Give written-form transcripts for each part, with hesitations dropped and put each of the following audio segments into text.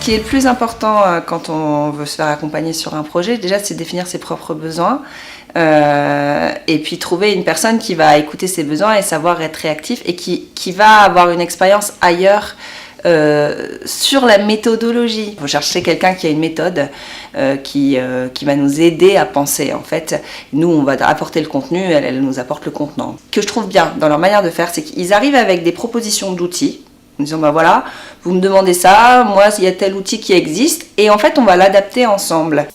qui est le plus important quand on veut se faire accompagner sur un projet, déjà, c'est définir ses propres besoins et puis trouver une personne qui va écouter ses besoins et savoir être réactif et qui va avoir une expérience ailleurs sur la méthodologie. Il faut chercher quelqu'un qui a une méthode qui va nous aider à penser. En fait, nous, on va apporter le contenu, elle nous apporte le contenant. Ce que je trouve bien dans leur manière de faire, c'est qu'ils arrivent avec des propositions d'outils, en disant, ben voilà, vous me demandez ça, moi, il y a tel outil qui existe, et en fait, on va l'adapter ensemble.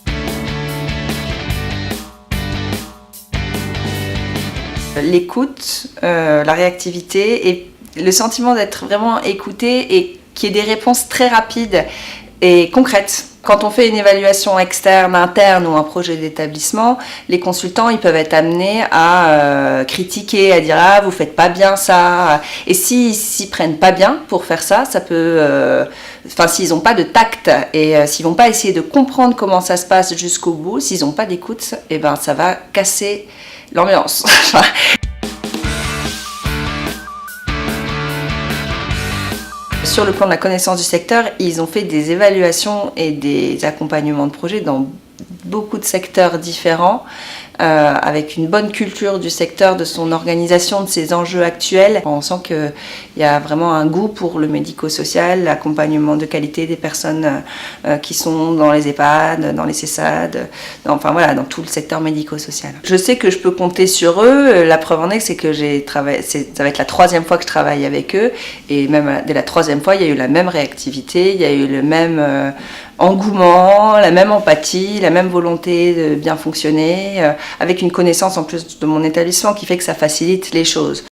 L'écoute, la réactivité et le sentiment d'être vraiment écouté et qu'il y ait des réponses très rapides et concrètes. Quand on fait une évaluation externe, interne ou un projet d'établissement, les consultants ils peuvent être amenés à critiquer, à dire « Ah, vous faites pas bien ça ». Et s'ils s'y prennent pas bien pour faire ça, ça peut... s'ils n'ont pas de tact et s'ils vont pas essayer de comprendre comment ça se passe jusqu'au bout, s'ils n'ont pas d'écoute, eh ben, ça va casser l'ambiance. Sur le plan de la connaissance du secteur, ils ont fait des évaluations et des accompagnements de projets dans beaucoup de secteurs différents, avec une bonne culture du secteur, de son organisation, de ses enjeux actuels. On sent qu'il y a vraiment un goût pour le médico-social, l'accompagnement de qualité des personnes qui sont dans les EHPAD, dans les CESAD, dans tout le secteur médico-social. Je sais que je peux compter sur eux. La preuve en est, c'est que ça va être la 3e fois que je travaille avec eux, et même dès la 3e fois, il y a eu la même réactivité, il y a eu le même engouement, la même empathie, la même volonté de bien fonctionner, avec une connaissance en plus de mon établissement qui fait que ça facilite les choses.